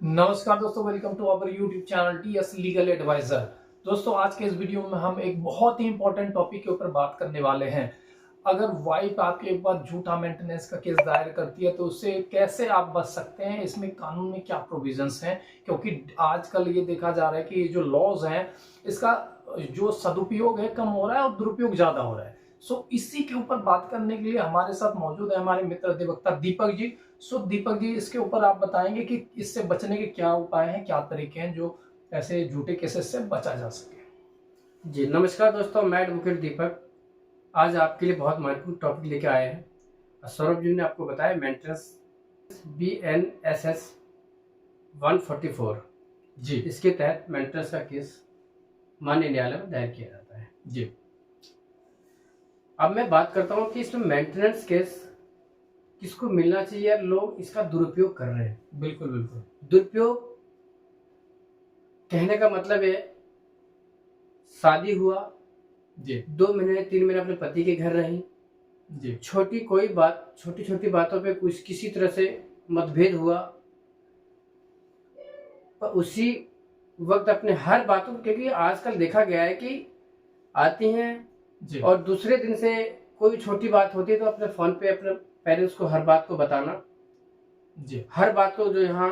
नमस्कार दोस्तों, welcome to our YouTube channel TS legal adviser. दोस्तों, आज के इस वीडियो में हम एक बहुत ही इंपॉर्टेंट टॉपिक के ऊपर बात करने वाले हैं। अगर वाइफ आपके ऊपर झूठा मेंटेनेंस का केस दायर करती है तो उससे कैसे आप बच सकते हैं, इसमें कानून में क्या प्रोविजंस हैं, क्योंकि आजकल ये देखा जा रहा है कि ये जो लॉज हैं इसका जो सदुपयोग है कम हो रहा है और दुरुपयोग ज्यादा हो रहा है। इसी के ऊपर बात करने के लिए हमारे साथ मौजूद है हमारे मित्र अधिवक्ता दीपक जी। दीपक जी, इसके ऊपर आप बताएंगे कि इससे बचने के क्या उपाय हैं, क्या तरीके हैं जो ऐसे झूठे केसेस से बचा जा सके। जी नमस्कार दोस्तों, मैं एडवोकेट दीपक आज आपके लिए बहुत महत्वपूर्ण टॉपिक लेके आए हैं। सौरभ जी ने आपको बताया मेंटेनेंस BNSS 144 जी, इसके तहत मेंटेनेंस का केस माननीय न्यायालय में दायर किया जाता है। जी, अब मैं बात करता हूँ कि इसमें मेंटेनेंस केस किसको मिलना चाहिए और लोग इसका दुरुपयोग कर रहे हैं। बिल्कुल बिल्कुल। दुरुपयोग कहने का मतलब है, शादी हुआ जी 2 महीने 3 महीने अपने पति के घर रही जी, छोटी छोटी बातों पे कुछ किसी तरह से मतभेद हुआ, पर उसी वक्त अपने हर बातों, क्योंकि आजकल देखा गया है कि आती हैं जी और दूसरे दिन से कोई छोटी बात होती है तो अपने फोन पे अपने पेरेंट्स को हर बात को बताना, जी, हर बात को जो यहाँ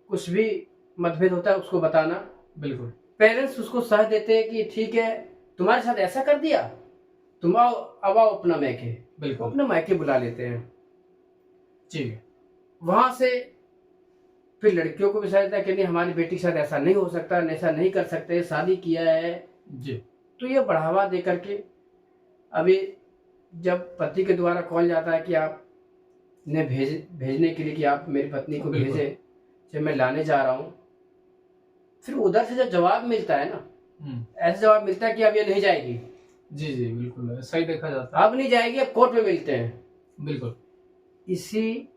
कुछ भी मतभेद होता है उसको बताना। बिल्कुल पेरेंट्स उसको सह देते हैं कि ठीक है, तुम्हारे साथ ऐसा कर दिया, तुम आओ, अब आओ अपना मैके, बिल्कुल। अपना मैके बुला लेते हैं। जी वहां से फिर लड़कियों को भी समझता है कि नहीं, हमारी बेटी के साथ ऐसा नहीं हो सकता, ऐसा नहीं कर सकते, शादी किया है। जी, तो ये बढ़ावा दे करके अभी जब पति के द्वारा कॉल जाता है कि आप ने भेजने के लिए कि आप मेरी पत्नी को बिल्कुल। भेजे, जब मैं लाने जा रहा हूँ, फिर उधर से जब जवाब मिलता है ना, ऐसा जवाब मिलता है कि अब ये नहीं जाएगी। जी जी, बिल्कुल सही देखा जाता है। अब नहीं जाएगी, अब कोर्ट में मिलते हैं। बिल्कुल। इसी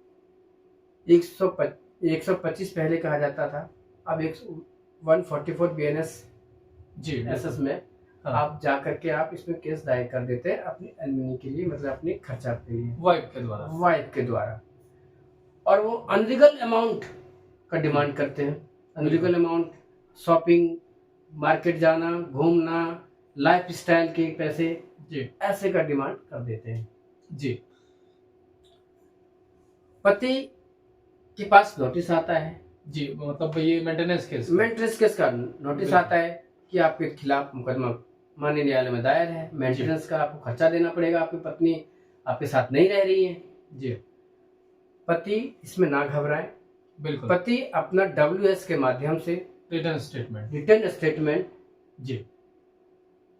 125 पहले कहा जाता था, अब 144 BNS जी एसएस में हाँ। आप जा करके आप इसमें केस दायर कर देते हैं अपनी एलिमनी के लिए, मतलब अपने खर्चा के लिए, वाइफ के द्वारा। और वो अनलीगल अमाउंट का डिमांड करते हैं। अनलीगल अमाउंट, शॉपिंग, मार्केट जाना, घूमना, लाइफ स्टाइल के पैसे, जी ऐसे का डिमांड कर देते हैं। जी, पति के पास नोटिस आता है, जी मतलब ये मेंटेनेंस केस का नोटिस आता है कि आपके खिलाफ मुकदमा माननीय न्यायालय में दायर है, मेंटेनेंस का आपको खर्चा देना पड़ेगा, आपकी पत्नी आपके साथ नहीं रह रही है। जी, पति इसमें ना घबराए, बिल्कुल। पति अपना WS के माध्यम से रिटर्न स्टेटमेंट जी,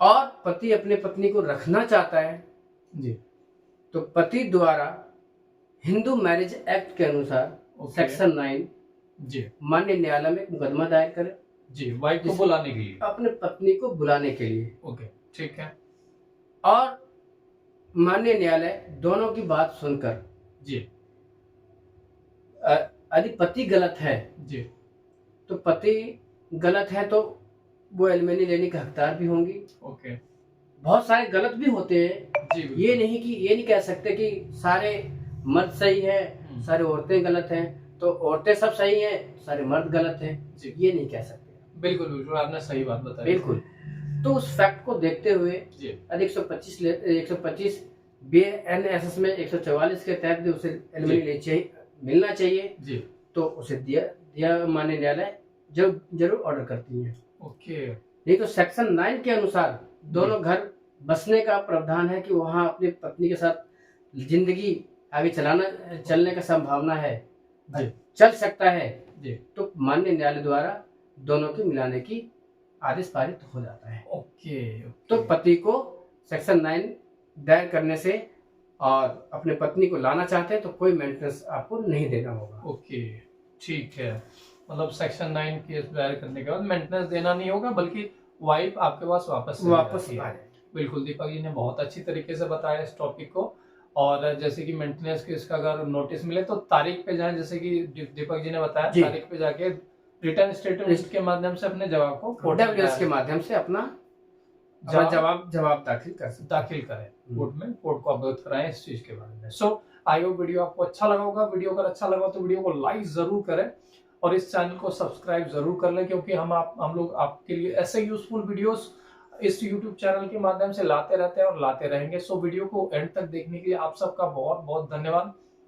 और पति अपने पत्नी को रखना चाहता है जी, तो पति द्वारा हिंदू मैरिज एक्ट के अनुसार सेक्शन 9 जी, माननीय न्यायालय में मुकदमा दायर करे, जी वाइफ को बुलाने के लिए, अपने पत्नी को बुलाने के लिए। ओके, ठीक है। और माननीय न्यायालय दोनों की बात सुनकर, जी, यदि पति गलत है जी, तो पति गलत है तो वो एलिमनी लेने के हकदार भी होंगी। ओके। बहुत सारे गलत भी होते हैं, जी, ये नहीं कह सकते कि सारे मर्द सही है, सारे औरतें गलत हैं, तो औरतें सब सही हैं, सारे मर्द गलत हैं, ये नहीं कह सकते। बिल्कुल बिल्कुल, आपने सही बात बताई। बिल्कुल। तो उस फैक्ट को देखते हुए 125 BNSS में 144 के तहत भी उसे एलिमनी मिलना चाहिए जी, तो उसे दिया माननीय न्यायालय जरूर ऑर्डर करती है। ओके। नहीं तो सेक्शन 9 के अनुसार दोनों घर बसने का प्रावधान है कि वहां अपनी पत्नी के साथ जिंदगी आगे चलने का संभावना है जी, चल सकता है जी, तो माननीय न्यायालय द्वारा दोनों की मिलाने की आदेश पारित हो जाता है। ओके। तो पति को सेक्शन 9 दायर करने से और अपने पत्नी को लाना चाहते हैं तो कोई मेंटेनेंस आपको नहीं देना होगा। ओके, ठीक है। मतलब सेक्शन 9 केस दायर करने के बाद मेंटेनेंस देना नहीं होगा, बल्कि वाइफ आपके पास वापस आ जाए। बिल्कुल, दीपक जी ने बहुत अच्छी तरीके से बताया इस टॉपिक को। और जैसे कि मेंटेनेंस केस का अगर नोटिस मिले तो तारीख पे जाए, जैसे कि दीपक जी ने बताया, तारीख पे जाके रिटर्न स्टेटमेंट के माध्यम से अपने जवाब को WS के माध्यम से अपना जवाब दाखिल करें कोर्ट में, कोर्ट को अवगत कराएं इस चीज के बारे में। आई होप वीडियो आपको अच्छा लगा होगा। वीडियो अगर अच्छा लगा तो वीडियो को लाइक जरूर करें और इस चैनल को सब्सक्राइब जरूर कर लें, क्योंकि हम लोग आपके लिए ऐसे यूजफुल वीडियोस इस YouTube चैनल के माध्यम से लाते रहते हैं और लाते रहेंगे। सो वीडियो को एंड तक देखने के लिए आप सबका बहुत बहुत धन्यवाद।